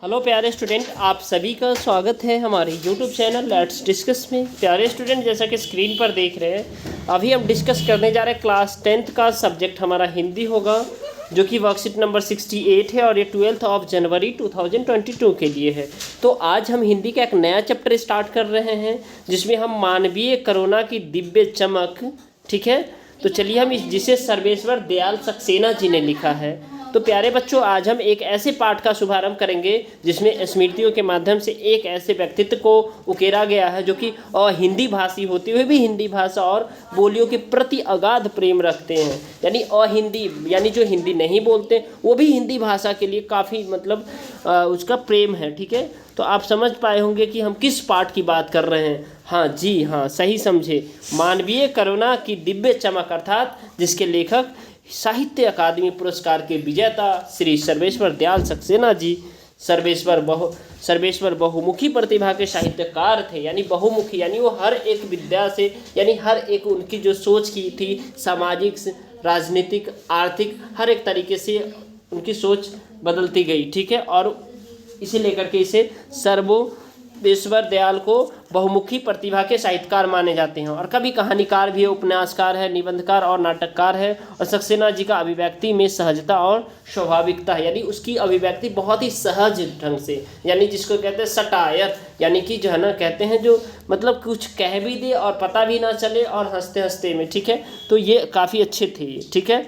Hello प्यारे student, आप सभी का स्वागत है हमारे यूट्यूब चैनल लेट्स डिस्कस में। प्यारे स्टूडेंट, जैसा कि स्क्रीन पर देख रहे हैं, अभी हम डिस्कस करने जा रहे हैं क्लास 10th का सब्जेक्ट हमारा हिंदी होगा, जो कि वर्कशीट नंबर 68 है और ये 12 ऑफ जनवरी 2022 के लिए है। तो आज हम हिंदी का एक नया चैप्टर स्टार्ट कर रहे हैं, जिसमें हम मानवीय करुणा की दिव्य चमक, ठीक है। तो चलिए हम जिसे सर्वेश्वर दयाल सक्सेना जी ने लिखा है। तो प्यारे बच्चों, आज हम एक ऐसे पाठ का शुभारंभ करेंगे जिसमें स्मृतियों के माध्यम से एक ऐसे व्यक्तित्व को उकेरा गया है जो कि हिंदी भाषी होते हुए भी हिंदी भाषा और बोलियों के प्रति अगाध प्रेम रखते हैं। यानी अहिंदी, यानी जो हिंदी नहीं बोलते वो भी हिंदी भाषा के लिए काफ़ी उसका प्रेम है, ठीक है। तो आप समझ पाए होंगे कि हम किस पाठ की बात कर रहे हैं। हाँ जी हाँ, सही समझे, मानवीय करुणा की दिव्य चमक, अर्थात जिसके लेखक साहित्य अकादमी पुरस्कार के विजेता श्री सर्वेश्वर दयाल सक्सेना जी सर्वेश्वर बहुमुखी प्रतिभा के साहित्यकार थे। यानी बहुमुखी, यानी वो हर एक विद्या से, यानी हर एक उनकी जो सोच की थी, सामाजिक, राजनीतिक, आर्थिक, हर एक तरीके से उनकी सोच बदलती गई, ठीक है। और इसे लेकर के इसे सर्वेश्वर दयाल को बहुमुखी प्रतिभा के साहित्यकार माने जाते हैं। और कभी कहानीकार भी है, उपन्यासकार है, निबंधकार और नाटककार है। और सक्सेना जी का अभिव्यक्ति में सहजता और स्वाभाविकता है, यानी उसकी अभिव्यक्ति बहुत ही सहज ढंग से, यानी जिसको कहते हैं सटायर, यानी कि जो है ना, कहते हैं जो मतलब कुछ कह भी दे और पता भी ना चले और हंसते हंसते में, ठीक है। तो ये काफ़ी अच्छे थे, ठीक है।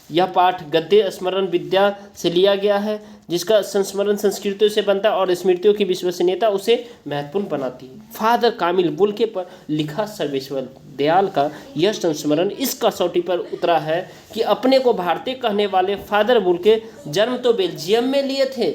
यह पाठ गद्य स्मरण विद्या से लिया गया है, जिसका संस्मरण संस्कृतियों से बनता है और स्मृतियों की विश्वसनीयता उसे महत्वपूर्ण बनाती है। फादर कामिल बुल्के पर लिखा सर्वेश्वर दयाल का यह संस्मरण इस कसौटी पर उतरा है कि अपने को भारतीय कहने वाले फादर बुल्के जन्म तो बेल्जियम में लिए थे,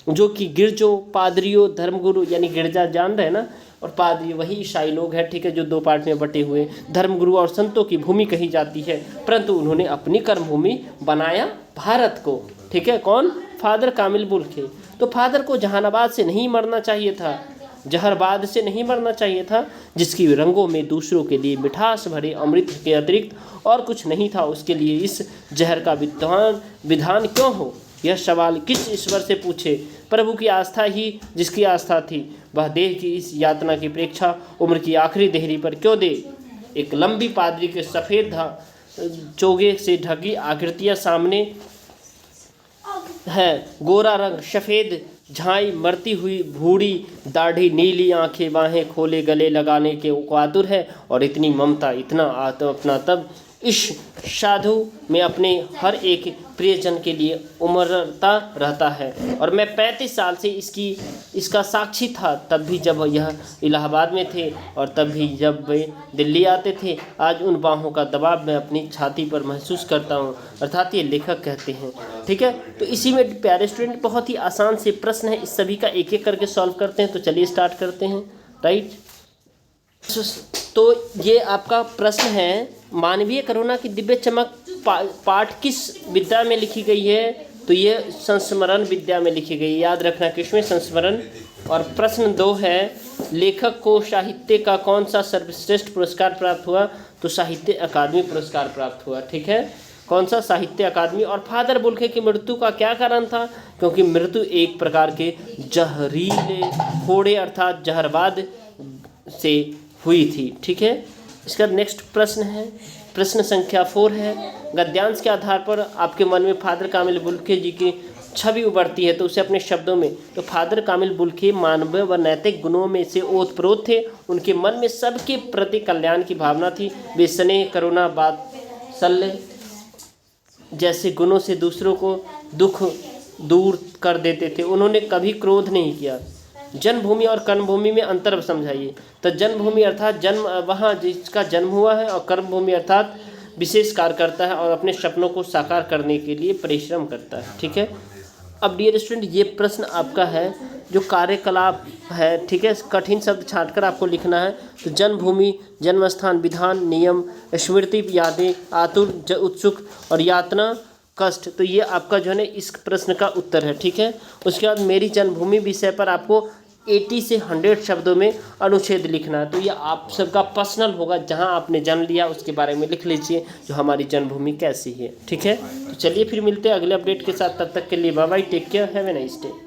जो कि गिरजों, पादरियों, धर्मगुरु, यानी गिरजा जान रहे ना, और पादरी वही ईसाई लोग हैं, ठीक है, जो दो पार्ट में बटे हुए, धर्मगुरु और संतों की भूमि कही जाती है। परंतु उन्होंने अपनी कर्मभूमि बनाया भारत को, ठीक है। कौन? फादर कामिल बुल्के। तो फादर को जहानाबाद से नहीं मरना चाहिए था, जहरबाद से नहीं मरना चाहिए था, जिसकी रंगों में दूसरों के लिए मिठास भरे अमृत के अतिरिक्त और कुछ नहीं था। उसके लिए इस जहर का विधान क्यों हो? यह सवाल किस ईश्वर से पूछे? प्रभु की आस्था ही जिसकी आस्था थी, वह देह की इस यातना की प्रेक्षा उम्र की आखिरी देहरी पर क्यों दे? एक लंबी पादरी के सफ़ेद चोगे से ढकी आकृतियाँ सामने है, गोरा रंग, सफ़ेद झाई, मरती हुई भूड़ी दाढ़ी, नीली आंखें, बाहें खोले गले लगाने के आतुर है, और इतनी ममता, इतना अपना तब इस साधु में अपने हर एक प्रियजन के लिए उमड़ता रहता है। और मैं 35 साल से इसका साक्षी था, तब भी जब यह इलाहाबाद में थे और तब भी जब वे दिल्ली आते थे। आज उन बाहों का दबाव मैं अपनी छाती पर महसूस करता हूँ, अर्थात ये लेखक कहते हैं, ठीक है। तो इसी में प्यारे स्टूडेंट बहुत ही आसान से प्रश्न है, इस सभी का एक एक करके सॉल्व करते हैं। तो चलिए स्टार्ट करते हैं, राइट। तो ये आपका प्रश्न है, मानवीय करुणा की दिव्य चमक पाठ किस विद्या में लिखी गई है? तो ये संस्मरण विद्या में लिखी गई, याद रखना किसमें? संस्मरण। और प्रश्न 2 है, लेखक को साहित्य का कौन सा सर्वश्रेष्ठ पुरस्कार प्राप्त हुआ? तो साहित्य अकादमी पुरस्कार प्राप्त हुआ, ठीक है। कौन सा? साहित्य अकादमी। और फादर बुल्के की मृत्यु का क्या कारण था? क्योंकि मृत्यु एक प्रकार के जहरीले फोड़े अर्थात जहरवाद से हुई थी, ठीक है। इसका नेक्स्ट प्रश्न है, प्रश्न संख्या 4 है, गद्यांश के आधार पर आपके मन में फादर कामिल बुल्के जी की छवि उभरती है, तो उसे अपने शब्दों में। तो फादर कामिल बुल्के मानवीय व नैतिक गुणों में से ओतप्रोत थे। उनके मन में सबके प्रति कल्याण की भावना थी। वे स्नेह, करुणा, वात्सल्य जैसे गुणों से दूसरों को दुख दूर कर देते थे। उन्होंने कभी क्रोध नहीं किया। जन्मभूमि और कर्मभूमि में अंतर समझाइए। तो जन्मभूमि अर्थात जन्म, वहाँ जिसका जन्म हुआ है, और कर्मभूमि अर्थात विशेष कार्य करता है और अपने सपनों को साकार करने के लिए परिश्रम करता है, ठीक है। अब डियर स्टूडेंट, ये प्रश्न आपका है जो कार्यकलाप है, ठीक है। कठिन शब्द छांटकर आपको लिखना है। तो जन्मभूमि, जन्मस्थान, विधान, नियम, स्मृति, यादें, आतुर, उत्सुक और यातना, कष्ट। तो ये आपका जो है ना इस प्रश्न का उत्तर है, ठीक है। उसके बाद मेरी जन्मभूमि विषय पर आपको 80 से 100 शब्दों में अनुच्छेद लिखना है। तो ये आप सबका पर्सनल होगा, जहां आपने जन्म लिया उसके बारे में लिख लीजिए, जो हमारी जन्मभूमि कैसी है, ठीक है। तो चलिए फिर मिलते हैं अगले अपडेट के साथ, तब तक के लिए bye bye, take care, have a nice day.